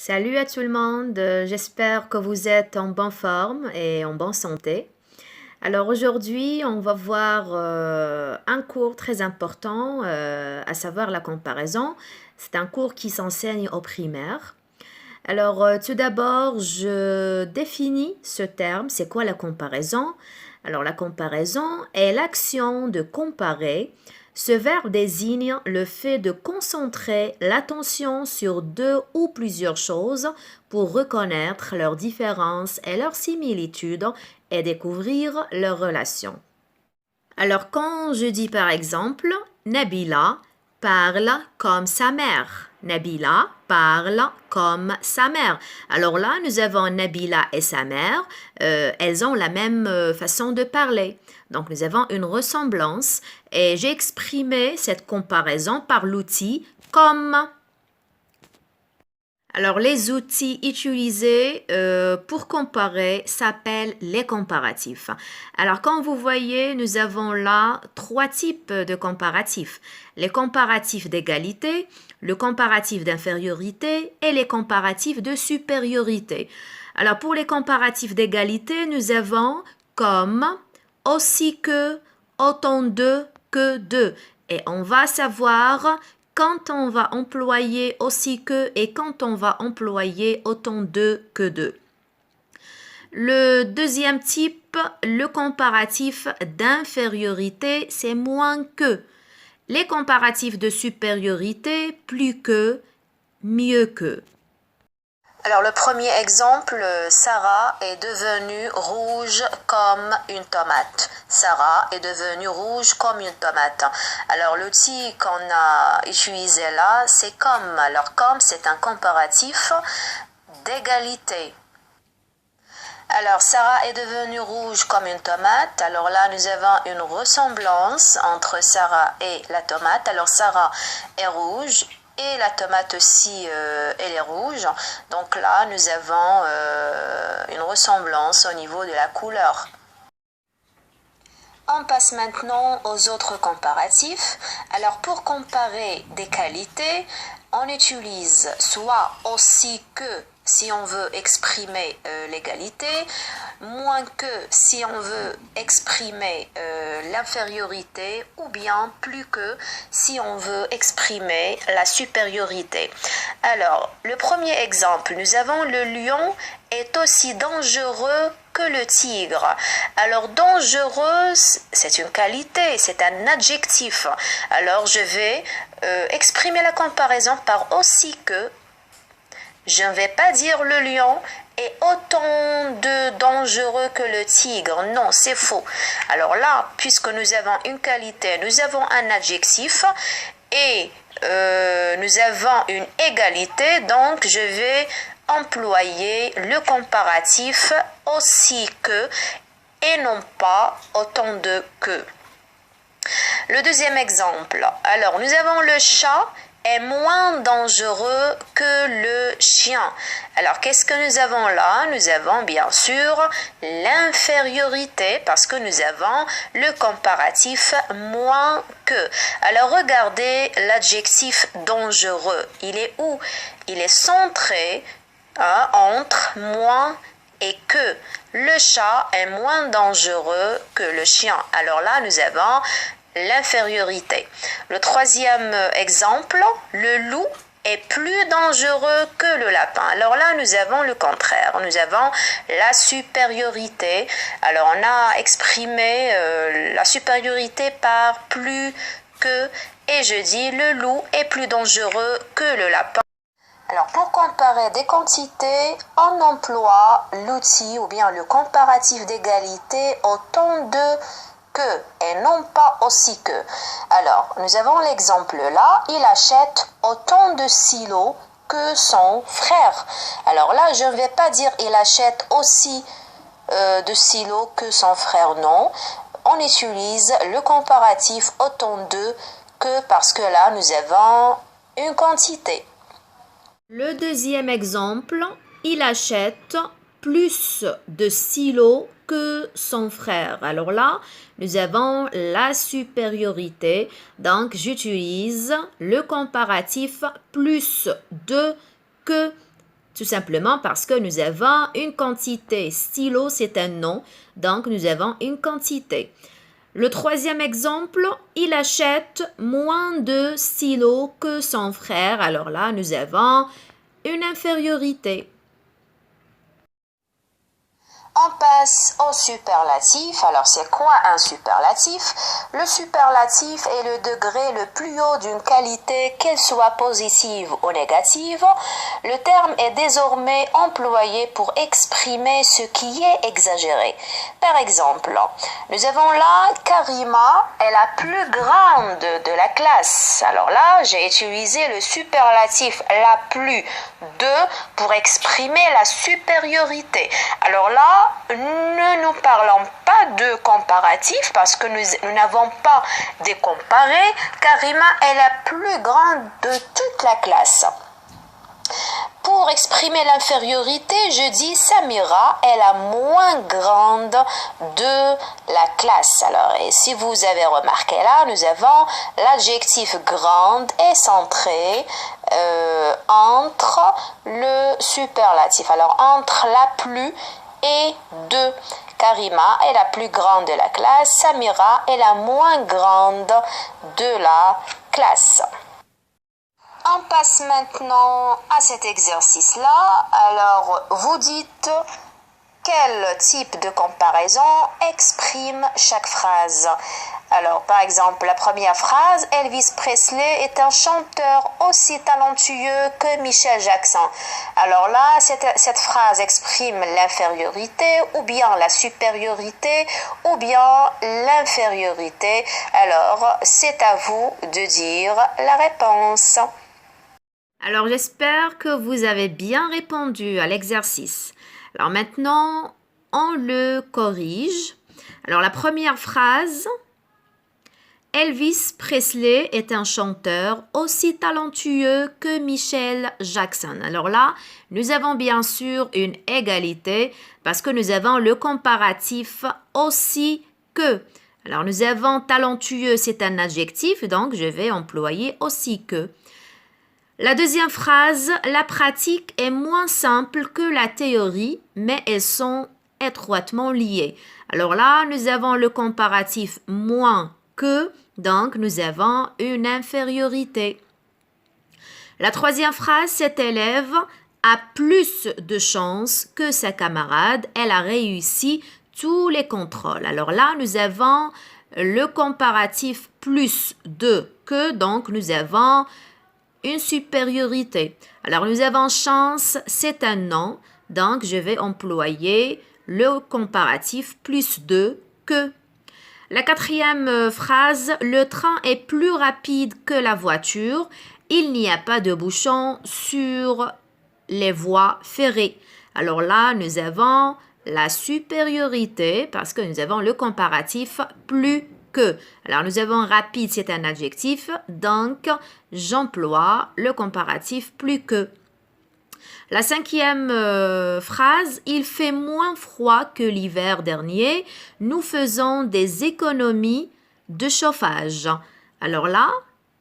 Salut à tout le monde, j'espère que vous êtes en bonne forme et en bonne santé. Alors aujourd'hui, on va voir un cours très important, à savoir la comparaison. C'est un cours qui s'enseigne au primaire. Alors tout d'abord, je définis ce terme, c'est quoi la comparaison? Alors la comparaison est l'action de comparer. Ce verbe désigne le fait de concentrer l'attention sur deux ou plusieurs choses pour reconnaître leurs différences et leurs similitudes et découvrir leurs relations. Alors quand je dis par exemple, Nabila parle comme sa mère. Nabila parle comme sa mère. Alors là, nous avons Nabila et sa mère. Elles ont la même façon de parler. Donc, nous avons une ressemblance et j'ai exprimé cette comparaison par l'outil comme. Alors, les outils utilisés pour comparer s'appellent les comparatifs. Alors, comme vous voyez, nous avons là trois types de comparatifs. Les comparatifs d'égalité, le comparatif d'infériorité et les comparatifs de supériorité. Alors, pour les comparatifs d'égalité, nous avons comme, aussi que, autant de, que de. Et on va savoir quand on va employer aussi que et quand on va employer autant de que de. Le deuxième type, le comparatif d'infériorité, c'est moins que. Les comparatifs de supériorité, plus que, mieux que. Alors le premier exemple, Sarah est devenue rouge comme une tomate. Sarah est devenue rouge comme une tomate. Alors l'outil qu'on a utilisé là, c'est comme. Alors comme, c'est un comparatif d'égalité. Alors Sarah est devenue rouge comme une tomate. Alors là, nous avons une ressemblance entre Sarah et la tomate. Alors Sarah est rouge et la tomate aussi, elle est rouge. Donc là, nous avons une ressemblance au niveau de la couleur. On passe maintenant aux autres comparatifs. Alors pour comparer des qualités, on utilise soit aussi que si on veut exprimer l'égalité, moins que si on veut exprimer l'infériorité, ou bien plus que si on veut exprimer la supériorité. Alors, le premier exemple, nous avons le lion est aussi dangereux que le tigre. Alors, dangereux, c'est une qualité, c'est un adjectif. Alors, je vais exprimer la comparaison par aussi que. Je ne vais pas dire le lion est autant de dangereux que le tigre. Non, c'est faux. Alors là, puisque nous avons une qualité, nous avons un adjectif et nous avons une égalité, donc je vais employer le comparatif aussi que et non pas autant de que. Le deuxième exemple. Alors, nous avons le chat est moins dangereux que le chien. Alors, qu'est-ce que nous avons là? Nous avons bien sûr l'infériorité parce que nous avons le comparatif moins que. Alors, regardez l'adjectif dangereux. Il est où? Il est centré entre moins et que. Le chat est moins dangereux que le chien. Alors là, nous avons l'infériorité. Le troisième exemple, le loup est plus dangereux que le lapin. Alors là, nous avons le contraire. Nous avons la supériorité. Alors, on a exprimé la supériorité par plus que et je dis le loup est plus dangereux que le lapin. Alors, pour comparer des quantités, on emploie l'outil ou bien le comparatif d'égalité autant de que et non pas aussi que. Alors, nous avons l'exemple là, il achète autant de silos que son frère. Alors là, je ne vais pas dire il achète aussi de silos que son frère, non. On utilise le comparatif autant de que parce que là, nous avons une quantité. Le deuxième exemple, il achète plus de stylos que son frère. Alors là, nous avons la supériorité. Donc, j'utilise le comparatif plus de que Tout simplement parce que nous avons une quantité. Stylo, c'est un nom, donc nous avons une quantité. Le troisième exemple, il achète moins de stylos que son frère. Alors là, nous avons une infériorité. On passe au superlatif. Alors, c'est quoi un superlatif? Le superlatif est le degré le plus haut d'une qualité, qu'elle soit positive ou négative. Le terme est désormais employé pour exprimer ce qui est exagéré. Par exemple, nous avons là Karima est la plus grande de la classe. Alors là, j'ai utilisé le superlatif la plus de pour exprimer la supériorité. Alors là, ne nous parlons pas de comparatif parce que nous n'avons pas de comparés. Karima est la plus grande de toute la classe. Pour exprimer l'infériorité, je dis Samira est la moins grande de la classe. Alors, et si vous avez remarqué là, nous avons l'adjectif grande et centré entre le superlatif. Alors, entre la plus et de. Karima est la plus grande de la classe, Samira est la moins grande de la classe. On passe maintenant à cet exercice-là. Alors, vous dites quel type de comparaison exprime chaque phrase. Alors, par exemple, la première phrase, Elvis Presley est un chanteur aussi talentueux que Michel Jackson. Alors là, cette phrase exprime l'infériorité ou bien la supériorité ou bien l'infériorité. Alors, c'est à vous de dire la réponse. Alors, j'espère que vous avez bien répondu à l'exercice. Alors maintenant, on le corrige. Alors, la première phrase, Elvis Presley est un chanteur aussi talentueux que Michel Jackson. Alors là, nous avons bien sûr une égalité parce que nous avons le comparatif aussi que. Alors, nous avons talentueux, c'est un adjectif, donc je vais employer aussi que. La deuxième phrase, la pratique est moins simple que la théorie, mais elles sont étroitement liées. Alors là, nous avons le comparatif moins que, donc nous avons une infériorité. La troisième phrase, cet élève a plus de chances que sa camarade, elle a réussi tous les contrôles. Alors là, nous avons le comparatif plus de que, donc nous avons une supériorité. Alors, nous avons chance, c'est un nom, donc je vais employer le comparatif plus de que. La quatrième phrase, le train est plus rapide que la voiture. Il n'y a pas de bouchon sur les voies ferrées. Alors là, nous avons la supériorité parce que nous avons le comparatif plus que. Alors, nous avons rapide, c'est un adjectif, donc j'emploie le comparatif plus que. La cinquième phrase, il fait moins froid que l'hiver dernier. Nous faisons des économies de chauffage. Alors là,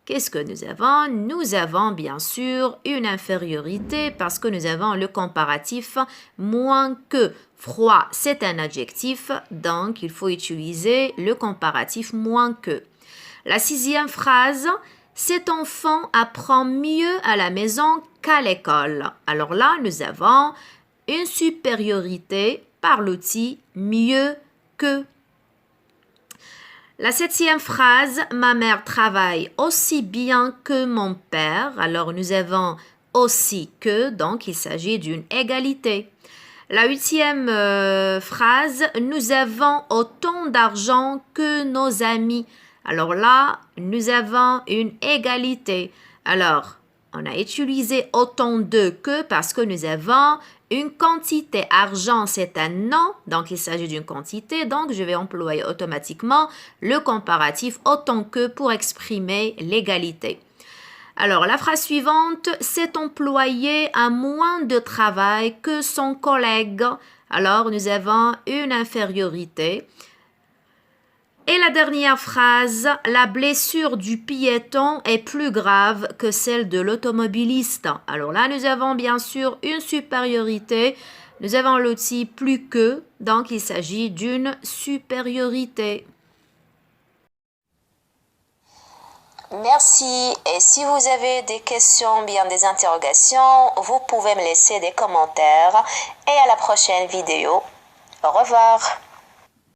qu'est-ce que nous avons? Nous avons bien sûr une infériorité parce que nous avons le comparatif moins que. Froid, c'est un adjectif, donc il faut utiliser le comparatif moins que. La sixième phrase, cet enfant apprend mieux à la maison qu'à l'école. Alors là, nous avons une supériorité par l'outil mieux que. La septième phrase, ma mère travaille aussi bien que mon père. Alors nous avons aussi que, donc il s'agit d'une égalité. La huitième phrase, nous avons autant d'argent que nos amis. Alors là, nous avons une égalité. Alors, on a utilisé autant de que parce que nous avons une quantité. Argent, c'est un nom, donc il s'agit d'une quantité. Donc, je vais employer automatiquement le comparatif autant que pour exprimer l'égalité. Alors, la phrase suivante, cet employé a moins de travail que son collègue. Alors, nous avons une infériorité. Et la dernière phrase, la blessure du piéton est plus grave que celle de l'automobiliste. Alors là, nous avons bien sûr une supériorité. Nous avons l'outil plus que, donc il s'agit d'une supériorité. Merci. Et si vous avez des questions, bien des interrogations, vous pouvez me laisser des commentaires. Et à la prochaine vidéo. Au revoir.